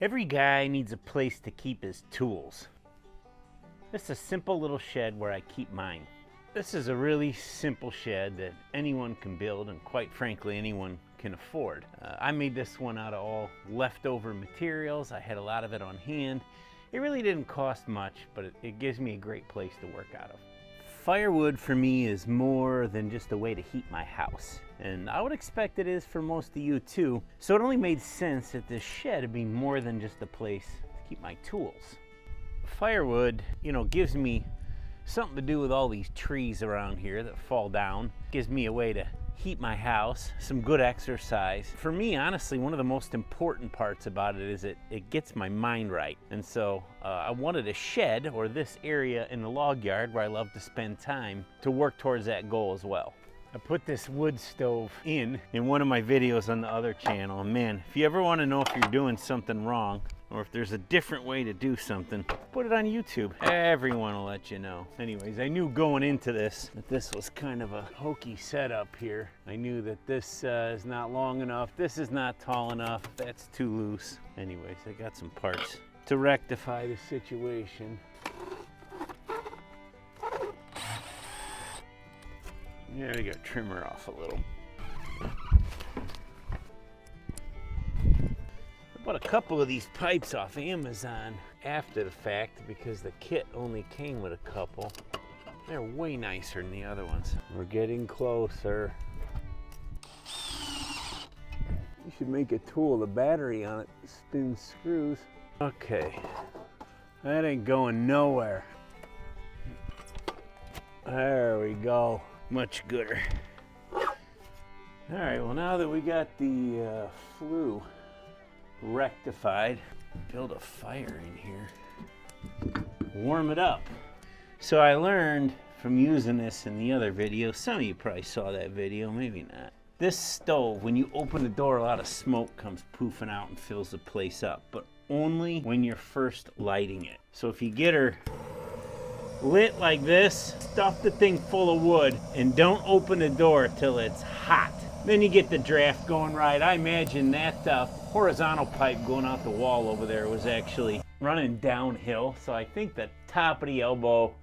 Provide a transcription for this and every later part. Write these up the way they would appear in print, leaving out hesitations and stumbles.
Every guy needs a place to keep his tools. This is a simple little shed where I keep mine. This is a really simple shed that anyone can build, and quite frankly anyone can afford. I made this one out of all leftover materials. I had a lot of it on hand. It really didn't cost much, but it gives me a great place to work out of. Firewood for me is more than just a way to heat my house, and I would expect it is for most of you too. So it only made sense that this shed would be more than just a place to keep my tools. Firewood, gives me something to do with all these trees around here that fall down. Gives me a way to heat my house, some good exercise. For me, honestly, one of the most important parts about it is it gets my mind right. And so I wanted a shed, or this area in the log yard where I love to spend time, to work towards that goal as well. I put this wood stove in one of my videos on the other channel. And man, if you ever want to know if you're doing something wrong, or if there's a different way to do something, put it on YouTube. Everyone will let you know. Anyways, I knew going into this that this was kind of a hokey setup here. I knew that this is not long enough, this is not tall enough, that's too loose. Anyways, I got some parts to rectify the situation. Yeah, we got to trim her off a little. I bought a couple of these pipes off Amazon after the fact because the kit only came with a couple. They're way nicer than the other ones. We're getting closer. You should make a tool. The battery on it spins screws. Okay, that ain't going nowhere. There we go. Much gooder. All right, well, now that we got the flue rectified, build a fire in here, warm it up. So I learned from using this in the other video, some of you probably saw that video, maybe not. This stove, when you open the door, a lot of smoke comes poofing out and fills the place up, but only when you're first lighting it. So if you get her lit like this, stuff the thing full of wood, and don't open the door till it's hot. Then you get the draft going right. I imagine that horizontal pipe going out the wall over there was actually running downhill. So I think the top of the elbow,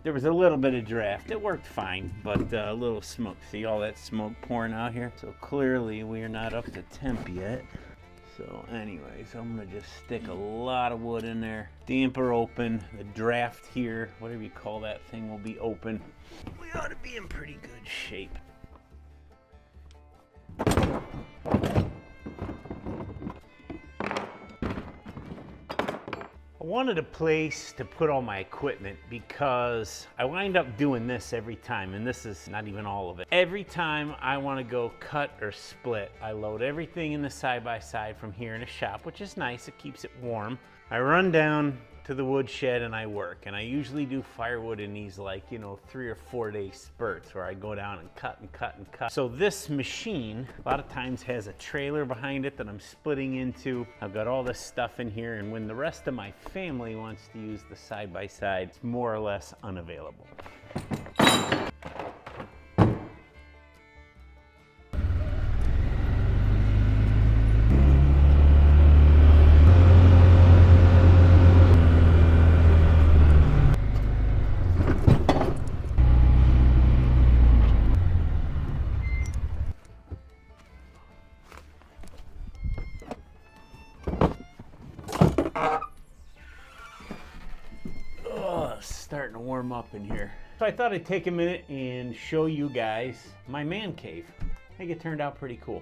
there was a little bit of draft. It worked fine, but a little smoke. See all that smoke pouring out here? So clearly we are not up to temp yet. So anyways, I'm gonna just stick a lot of wood in there. Damper open, the draft here, whatever you call that thing, will be open. We ought to be in pretty good shape. I wanted a place to put all my equipment because I wind up doing this every time, and this is not even all of it. Every time I want to go cut or split, I load everything in the side-by-side from here in a shop, which is nice, it keeps it warm. I run down to the wood shed and I work, and I usually do firewood in these 3 or 4 day spurts where I go down and cut and cut and cut. So this machine a lot of times has a trailer behind it that I'm splitting into. I've got all this stuff in here, and when the rest of my family wants to use the side-by-side, it's more or less unavailable. Starting to warm up in here. So I thought I'd take a minute and show you guys my man cave. I think it turned out pretty cool.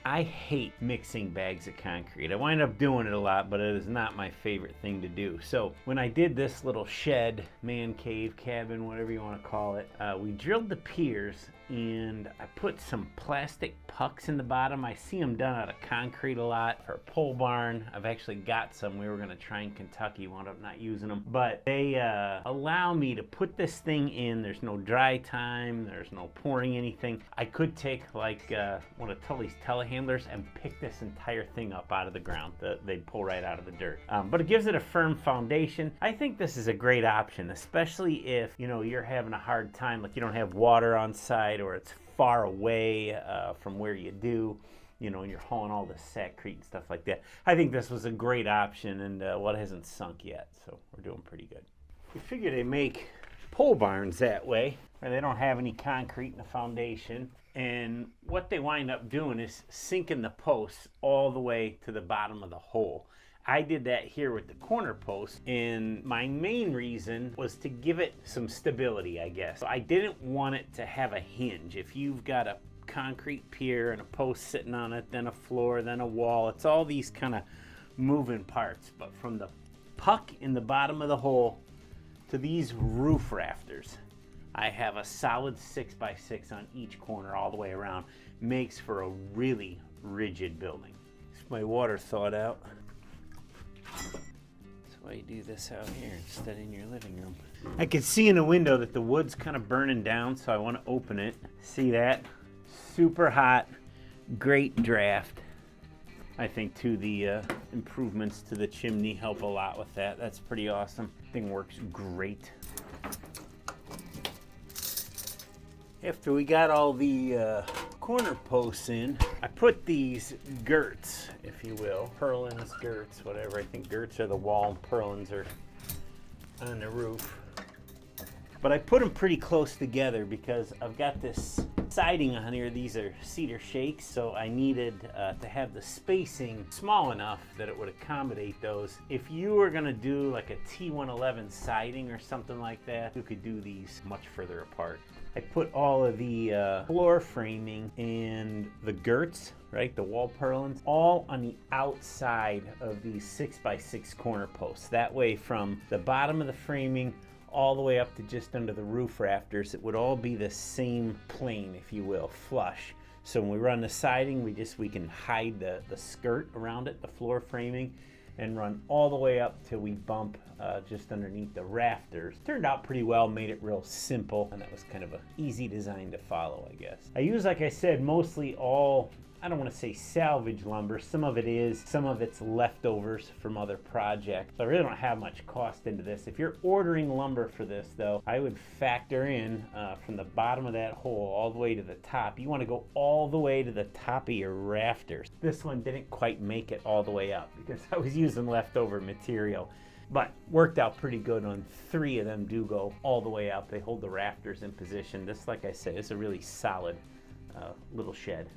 I hate mixing bags of concrete. I wind up doing it a lot, but it is not my favorite thing to do. So when I did this little shed, man cave, cabin, whatever you want to call it, we drilled the piers and I put some plastic pucks in the bottom. I see them done out of concrete a lot. For a pole barn, I've actually got some. We were going to try in Kentucky, wound up not using them. But they allow me to put this thing in. There's no dry time. There's no pouring anything. I could take one of Tully's telehandlers and pick this entire thing up out of the ground. They'd pull right out of the dirt. But it gives it a firm foundation. I think this is a great option, especially if you're having a hard time, like you don't have water on site or it's far away from where you do. you know, and you're hauling all the sackcrete and stuff like that. I think this was a great option, and well, it hasn't sunk yet, so we're doing pretty good. We figure they make pole barns that way, where they don't have any concrete in the foundation, and what they wind up doing is sinking the posts all the way to the bottom of the hole. I did that here with the corner post, and my main reason was to give it some stability, I guess. I didn't want it to have a hinge. If you've got a concrete pier and a post sitting on it, then a floor, then a wall, it's all these kind of moving parts. But from the puck in the bottom of the hole to these roof rafters, I have a solid 6x6 on each corner all the way around. Makes for a really rigid building. It's my water thawed out. That's why you do this out here instead in your living room. I can see in the window that the wood's kind of burning down, so I want to open it. See that? Super hot, great draft. I think too the improvements to the chimney help a lot with that. That's pretty awesome. Thing works great. After we got all the corner posts in, I put these girts, if you will, purlins, girts, whatever. I think girts are the wall and purlins are on the roof. But I put them pretty close together because I've got this siding on here. These are cedar shakes, so I needed to have the spacing small enough that it would accommodate those. If you were gonna do like a T111 siding or something like that, you could do these much further apart. I put all of the floor framing and the girts, right, the wall purlins, all on the outside of these 6x6 corner posts. That way from the bottom of the framing all the way up to just under the roof rafters, it would all be the same plane, if you will, flush. So when we run the siding, we can hide the skirt around it, the floor framing, and run all the way up till we bump just underneath the rafters. Turned out pretty well, made it real simple, and that was kind of an easy design to follow, I guess. I use, like I said, mostly all, I don't want to say salvage lumber. Some of it is, some of it's leftovers from other projects. So I really don't have much cost into this. If you're ordering lumber for this though, I would factor in from the bottom of that hole all the way to the top. You want to go all the way to the top of your rafters. This one didn't quite make it all the way up because I was using leftover material. But worked out pretty good on 3 of them do go all the way up. They hold the rafters in position. This, like I said, is a really solid little shed.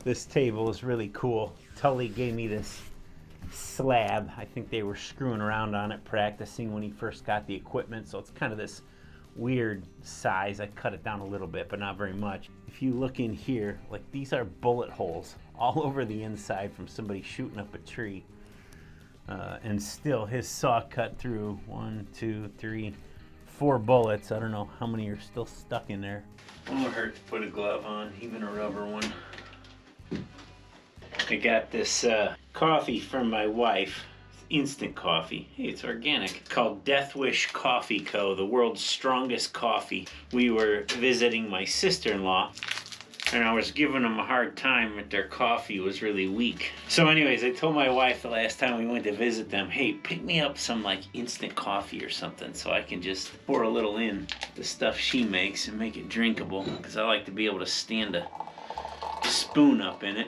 This table is really cool. Tully gave me this slab. I think they were screwing around on it, practicing when he first got the equipment. So it's kind of this weird size. I cut it down a little bit, but not very much. If you look in here, like these are bullet holes all over the inside from somebody shooting up a tree. And still his saw cut through 1, 2, 3, 4 bullets. I don't know how many are still stuck in there. It won't hurt to put a glove on, even a rubber one. I got this coffee from my wife. It's instant coffee. Hey, it's organic. It's called Death Wish Coffee Co., the world's strongest coffee. We were visiting my sister-in-law, and I was giving them a hard time that their coffee was really weak. So anyways, I told my wife the last time we went to visit them, hey, pick me up some like instant coffee or something so I can just pour a little in the stuff she makes and make it drinkable, because I like to be able to stand a spoon up in it.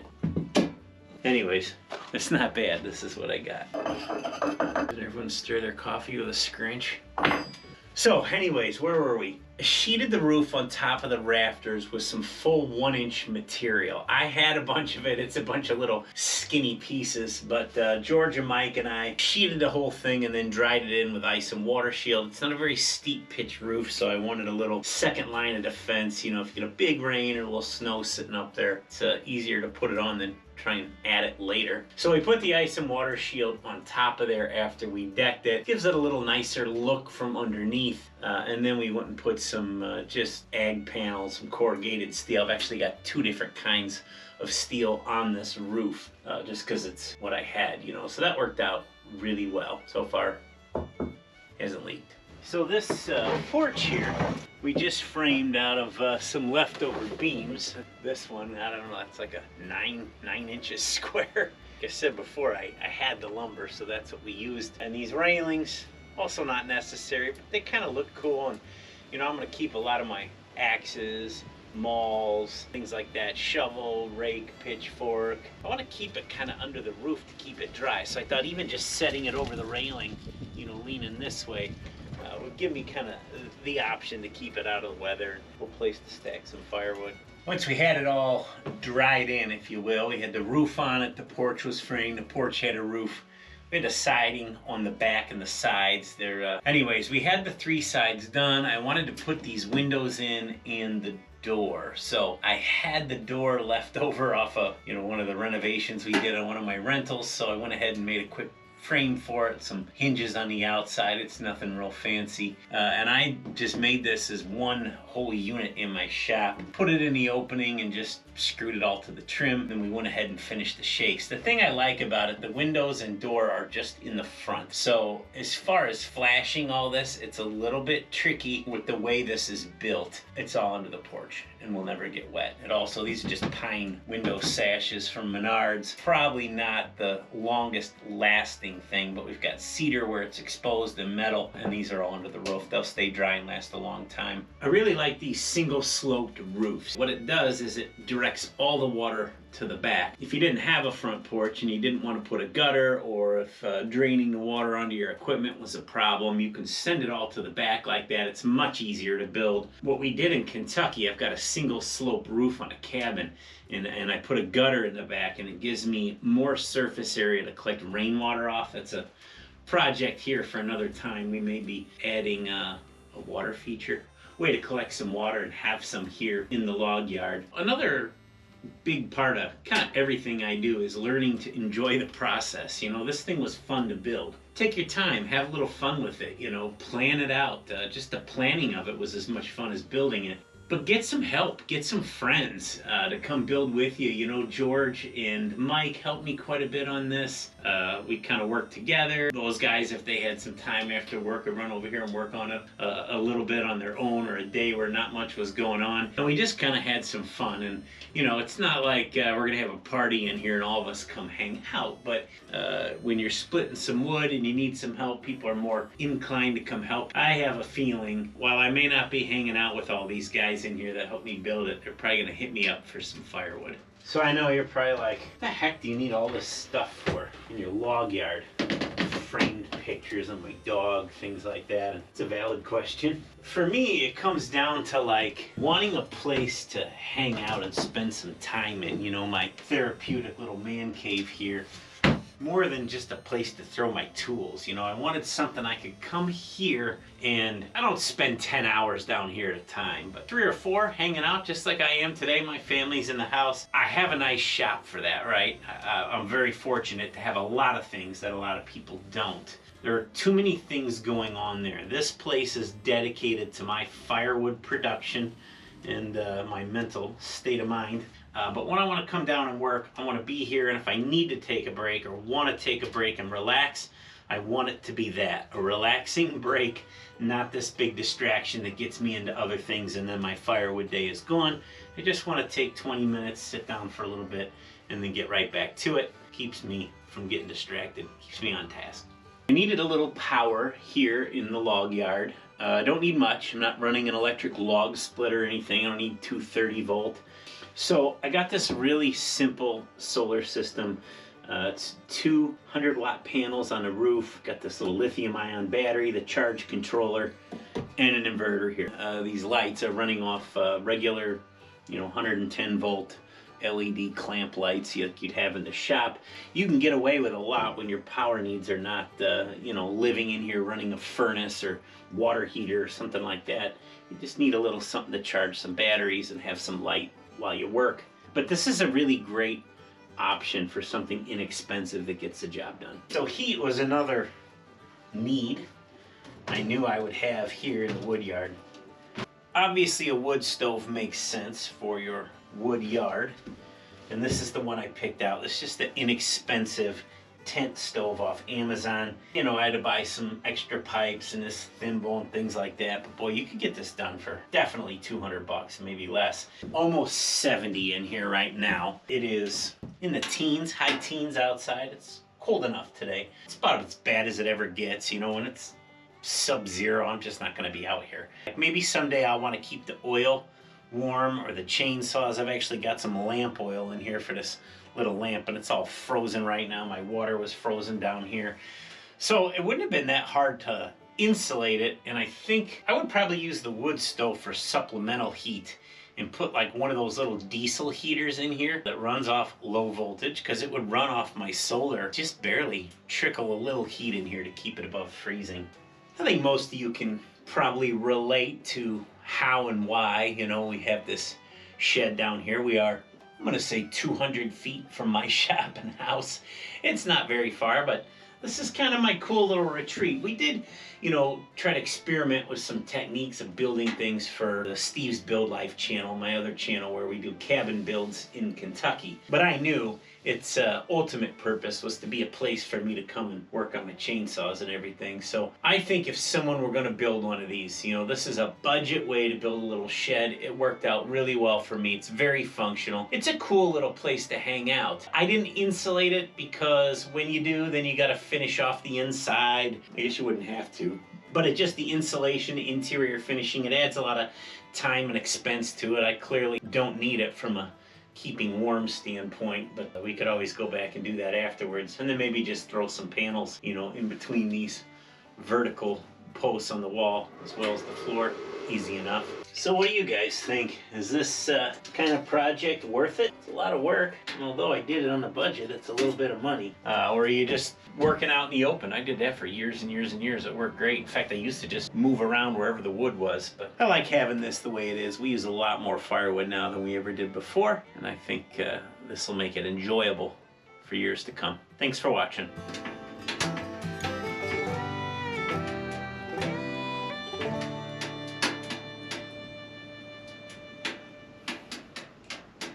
Anyways, it's not bad. This is what I got. Did everyone stir their coffee with a scrunch? So anyways, where were we? I sheeted the roof on top of the rafters with some full 1-inch material. I had a bunch of it. It's a bunch of little skinny pieces, but George and Mike and I sheeted the whole thing and then dried it in with ice and water shield. It's not a very steep pitch roof, so I wanted a little second line of defense. You know, if you get a big rain or a little snow sitting up there, it's easier to put it on than try and add it later. So we put the ice and water shield on top of there after we decked it. Gives it a little nicer look from underneath. And then we went and put some just ag panels, some corrugated steel. I've actually got 2 different kinds of steel on this roof, just because it's what I had, you know. So that worked out really well. So far, hasn't leaked. So this porch here, we just framed out of some leftover beams. This one, I don't know, it's like a 9 inches square. Like I said before, I had the lumber, so that's what we used. And these railings, also not necessary, but they kind of look cool. And you know, I'm gonna keep a lot of my axes, mauls, things like that, shovel, rake, pitchfork. I want to keep it kind of under the roof to keep it dry. So I thought even just setting it over the railing, you know, leaning this way, would give me kind of the option to keep it out of the weather. We'll place to stack some firewood. Once we had it all dried in, if you will, we had the roof on it, the porch was framed, the porch had a roof. We had the siding on the back and the sides there. Anyways, we had the 3 sides done. I wanted to put these windows in and the door. So I had the door left over off of, you know, one of the renovations we did on one of my rentals. So I went ahead and made a quick frame for it, some hinges on the outside. It's nothing real fancy. And I just made this as one whole unit in my shop. Put it in the opening and just screwed it all to the trim. Then we went ahead and finished the shakes. The thing I like about it, the windows and door are just in the front. So as far as flashing all this, it's a little bit tricky with the way this is built. It's all under the porch and will never get wet. And also, these are just pine window sashes from Menards. Probably not the longest lasting thing, but we've got cedar where it's exposed and metal, and these are all under the roof. They'll stay dry and last a long time. I really like these single sloped roofs. What it does is it directs all the water to the back. If you didn't have a front porch and you didn't want to put a gutter, or if draining the water onto your equipment was a problem, you can send it all to the back like that. It's much easier to build. What we did in Kentucky, I've got a single slope roof on a cabin, and I put a gutter in the back, and it gives me more surface area to collect rainwater off. That's a project here for another time. We may be adding a water feature, way to collect some water and have some here in the log yard. Another big part of kind of everything I do is learning to enjoy the process. You know, this thing was fun to build. Take your time, have a little fun with it, you know, plan it out. Just the planning of it was as much fun as building it. But get some help, get some friends to come build with you. You know, George and Mike helped me quite a bit on this. We kind of worked together. Those guys, if they had some time after work, would run over here and work on it a little bit on their own, or a day where not much was going on. And we just kind of had some fun. And, you know, it's not like we're going to have a party in here and all of us come hang out. But when you're splitting some wood and you need some help, people are more inclined to come help. I have a feeling, while I may not be hanging out with all these guys in here that helped me build it, they're probably going to hit me up for some firewood. So I know you're probably like, what the heck do you need all this stuff for in your log yard? Framed pictures of my dog, things like that. It's a valid question. For me, it comes down to like wanting a place to hang out and spend some time in, you know, my therapeutic little man cave here. More than just a place to throw my tools. You know, I wanted something I could come here, and I don't spend 10 hours down here at a time, but 3 or 4 hanging out just like I am today. My family's in the house. I have a nice shop for that, right? I'm very fortunate to have a lot of things that a lot of people don't. There are too many things going on there. This place is dedicated to my firewood production and my mental state of mind. But when I want to come down and work, I want to be here, and if I need to take a break or want to take a break and relax, I want it to be that, a relaxing break, not this big distraction that gets me into other things and then my firewood day is gone. I just want to take 20 minutes, sit down for a little bit, and then get right back to it. Keeps me from getting distracted, keeps me on task. I needed a little power here in the log yard. I don't need much. I'm not running an electric log splitter or anything. I don't need 230 volt. So I got this really simple solar system. It's 200 watt panels on the roof. Got this little lithium ion battery, the charge controller, and an inverter here. These lights are running off regular, 110 volt LED clamp lights you'd have in the shop. You can get away with a lot when your power needs are not, living in here running a furnace or water heater or something like that. You just need a little something to charge some batteries and have some light while you work. But this is a really great option for something inexpensive that gets the job done. So heat was another need I knew I would have here in the wood yard. Obviously a wood stove makes sense for your wood yard, and this is the one I picked out. It's just an inexpensive tent stove off Amazon. I had to buy some extra pipes and this thimble and things like that, but boy, you could get this done for definitely $200, maybe less. Almost 70 in here right now. It is in the teens, high teens outside. It's cold enough today. It's about as bad as it ever gets. When it's sub-zero, I'm just not going to be out here. Maybe someday I'll want to keep the oil warm, or the chainsaws. I've actually got some lamp oil in here for this little lamp, and it's all frozen right now. My water was frozen down here. So it wouldn't have been that hard to insulate it, and I think I would probably use the wood stove for supplemental heat and put like one of those little diesel heaters in here that runs off low voltage, because it would run off my solar, just barely trickle a little heat in here to keep it above freezing. I think most of you can probably relate to how and why, you know, we have this shed down here. We are, I'm gonna say, 200 feet from my shop and house. It's not very far, but this is kind of my cool little retreat. We did, you know, try to experiment with some techniques of building things for the Steve's Build Life channel, my other channel where we do cabin builds in Kentucky. But I knew its ultimate purpose was to be a place for me to come and work on my chainsaws and everything. So I think if someone were going to build one of these, you know, this is a budget way to build a little shed. It worked out really well for me. It's very functional. It's a cool little place to hang out. I didn't insulate it because when you do, then you got to finish off the inside. I guess you wouldn't have to. But it just, the insulation, the interior finishing, it adds a lot of time and expense to it. I clearly don't need it from a keeping warm standpoint, but we could always go back and do that afterwards, and then maybe just throw some panels, you know, in between these vertical posts on the wall as well as the floor. Easy enough. So what do you guys think? Is this kind of project worth it? It's a lot of work, and although I did it on the budget, it's a little bit of money. Or are you just working out in the open? I did that for years and years and years. It worked great. In fact, I used to just move around wherever the wood was, but I like having this the way it is. We use a lot more firewood now than we ever did before, and I think this will make it enjoyable for years to come. Thanks for watching.